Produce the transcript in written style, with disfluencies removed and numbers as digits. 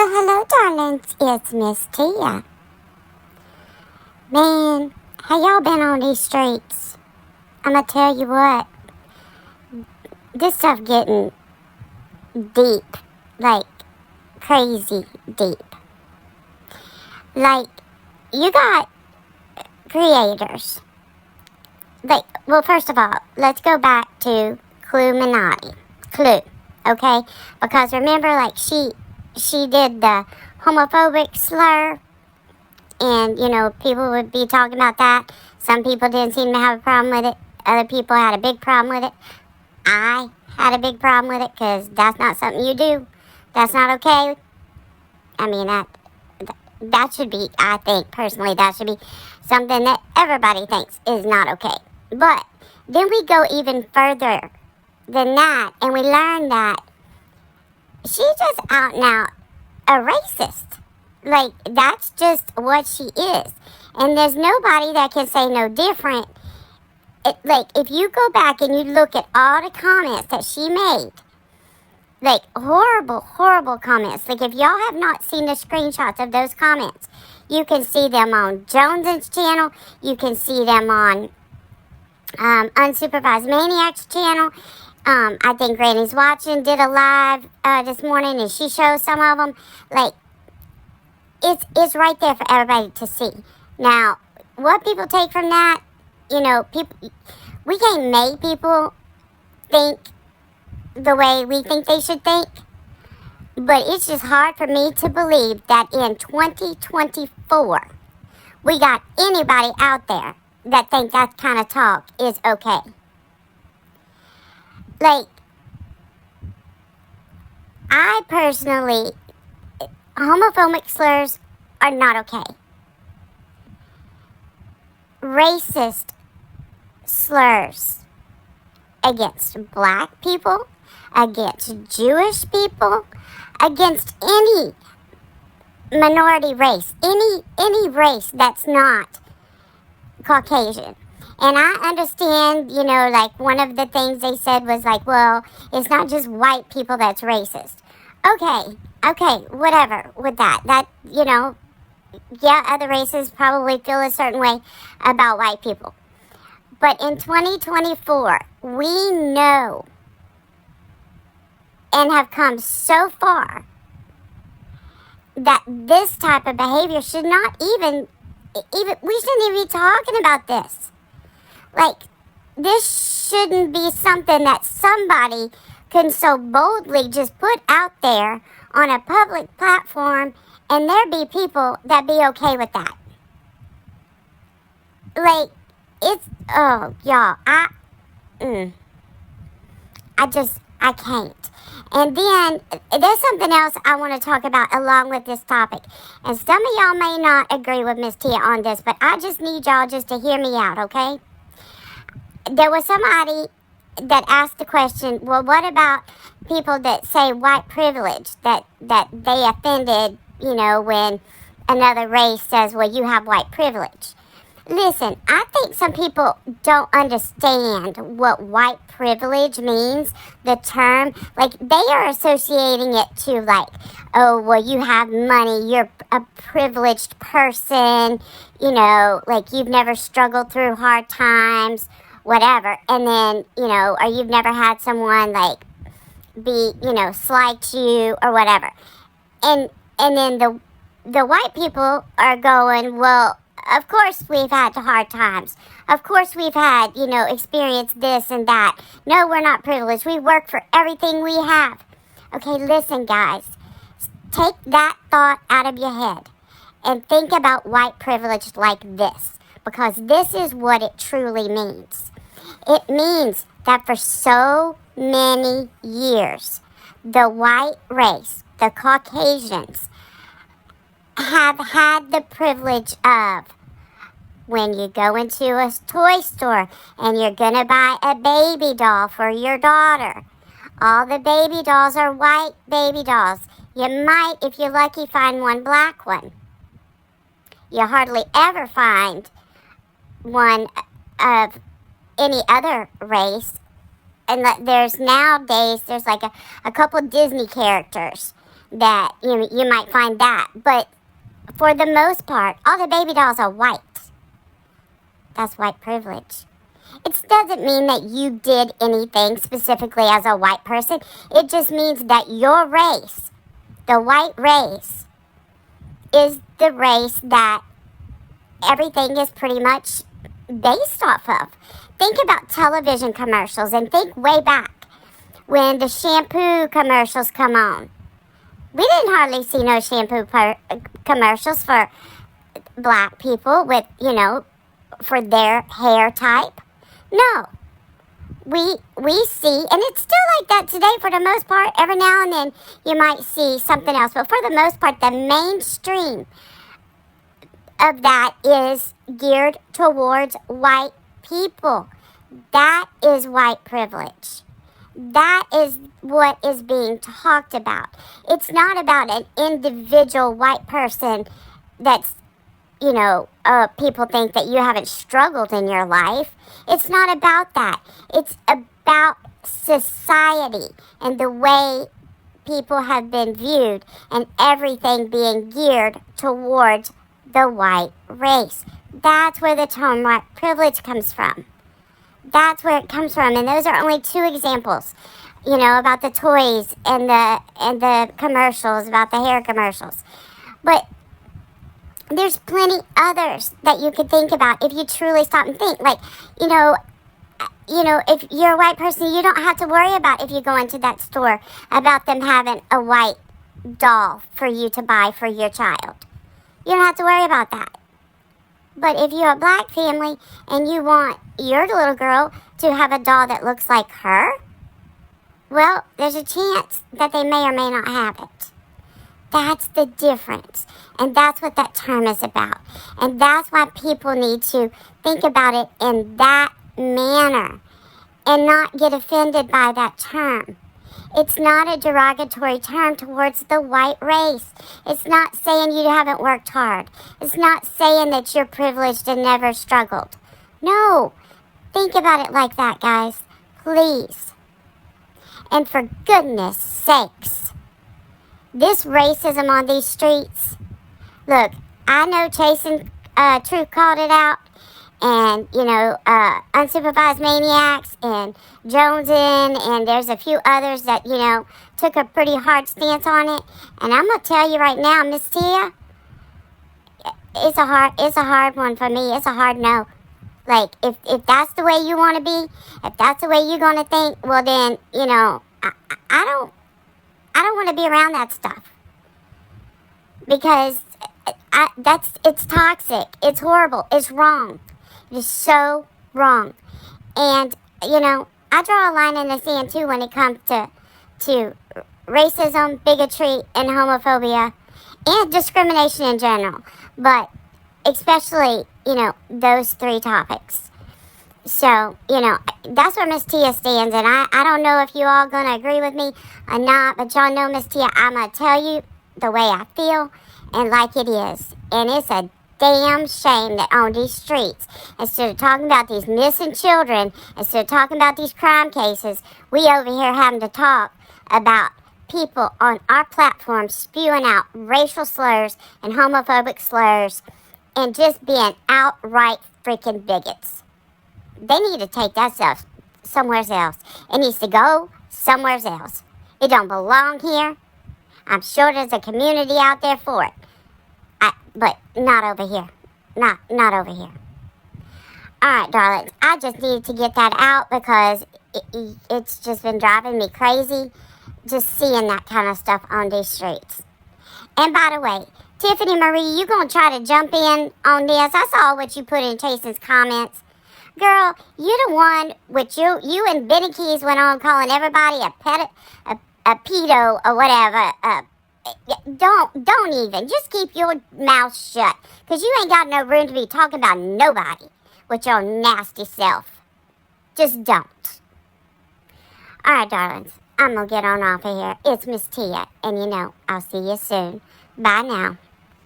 Well, hello, darlings. It's Miss Tia. Man, how y'all been on these streets? I'ma tell you what. This stuff getting deep. Like, crazy deep. Like, you got creators. Like, well, first of all, let's go back to Cluminati. Clue, okay? Because remember, like, she did the homophobic slur, and, you know, people would be talking about that. Some people didn't seem to have a problem with it. Other people had a big problem with it. I had a big problem with it, because that's not something you do. That's not okay. I mean, that should be, I think, personally, that should be something that everybody thinks is not okay. But then we go even further than that, and we learn that she's just out and out a racist. Like, that's just what she is. And there's nobody that can say no different. Like, if you go back and you look at all the comments that she made, like, horrible, horrible comments. Like, if y'all have not seen the screenshots of those comments, you can see them on Jones's channel. You can see them on Unsupervised Maniac's channel. I think Granny's Watching did a live this morning, and she shows some of them. Like, it's right there for everybody to see. Now, what people take from that, you know, we can't make people think the way we think they should think. But it's just hard for me to believe that in 2024, we got anybody out there that think that kind of talk is okay. Like, I personally, homophobic slurs are not okay. Racist slurs against black people, against Jewish people, against any minority race, any race that's not Caucasian. And I understand, you know, like, one of the things they said was like, well, it's not just white people that's racist. Okay, whatever with that. That, you know, yeah, other races probably feel a certain way about white people. But in 2024, we know and have come so far that this type of behavior should not even we shouldn't even be talking about this. Like, this shouldn't be something that somebody can so boldly just put out there on a public platform, and there be people that be okay with that. Like, it's, oh, y'all, I can't. And then, there's something else I want to talk about along with this topic. And some of y'all may not agree with Miss Tia on this, but I just need y'all just to hear me out, okay? There was somebody that asked the question, well, what about people that say white privilege, that they offended, you know, when another race says, well, you have white privilege? Listen, I think some people don't understand what white privilege means, the term. Like, they are associating it to, like, oh, well, you have money, you're a privileged person, you know, like, you've never struggled through hard times, whatever. And then, you know, or you've never had someone, like, be, you know, slight you or whatever. And then the white people are going, well, of course we've had hard times. Of course we've had, you know, experienced this and that. No, we're not privileged. We work for everything we have. Okay, listen, guys. Take that thought out of your head and think about white privilege like this, because this is what it truly means. It means that for so many years, the white race, the Caucasians, have had the privilege of, when you go into a toy store and you're going to buy a baby doll for your daughter, all the baby dolls are white baby dolls. You might, if you're lucky, find one black one. You hardly ever find one of any other race. And there's nowadays, there's like a couple Disney characters that you might find that. But for the most part, all the baby dolls are white. That's white privilege. It doesn't mean that you did anything specifically as a white person. It just means that your race, the white race, is the race that everything is pretty much based off of. Think about television commercials and think way back when the shampoo commercials come on. We didn't hardly see no shampoo commercials for black people with, for their hair type. No. We see, and it's still like that today for the most part. Every now and then you might see something else. But for the most part, the mainstream of that is geared towards white people. That is white privilege. That is what is being talked about. It's not about an individual white person that's, people think that you haven't struggled in your life. It's not about that. It's about society and the way people have been viewed and everything being geared towards the white race. That's where the term white privilege comes from. That's where it comes from. And those are only two examples, about the toys and the commercials, about the hair commercials. But there's plenty others that you could think about if you truly stop and think. Like, if you're a white person, you don't have to worry about, if you go into that store, about them having a white doll for you to buy for your child. You don't have to worry about that. But if you're a black family and you want your little girl to have a doll that looks like her, well, there's a chance that they may or may not have it. That's the difference. And that's what that term is about. And that's why people need to think about it in that manner and not get offended by that term. It's not a derogatory term towards the white race. It's not saying you haven't worked hard. It's not saying that you're privileged and never struggled. No. Think about it like that, guys. Please. And for goodness sakes, this racism on these streets, look, I know Chase and Truth called it out, and, Unsupervised Maniacs and Jonesin, and there's a few others that, took a pretty hard stance on it. And I'm going to tell you right now, Miss Tia, it's a hard one for me. It's a hard no. Like, if that's the way you want to be, if that's the way you're going to think, well then, I don't want to be around that stuff. Because it's toxic. It's horrible. It's wrong. It is so wrong. And, I draw a line in the sand too when it comes to racism, bigotry, and homophobia, and discrimination in general. But especially, those three topics. So, that's where Miss Tia stands. And I don't know if you all going to agree with me or not, but y'all know, Miss Tia, I'm going to tell you the way I feel and like it is. And it's a damn shame that on these streets, instead of talking about these missing children, instead of talking about these crime cases, we over here having to talk about people on our platform spewing out racial slurs and homophobic slurs and just being outright freaking bigots. They need to take that stuff somewhere else. It needs to go somewhere else. It don't belong here. I'm sure there's a community out there for it. But not over here. Not over here. Alright, darlings. I just needed to get that out because it's just been driving me crazy just seeing that kind of stuff on these streets. And by the way, Tiffany Marie, you gonna try to jump in on this? I saw what you put in Chasen's comments. Girl, you the one with you and Benny Keys went on calling everybody a pedo or whatever. Don't even. Just keep your mouth shut. Because you ain't got no room to be talking about nobody with your nasty self. Just don't. Alright, darlings. I'm going to get on off of here. It's Miss Tia. And I'll see you soon. Bye now.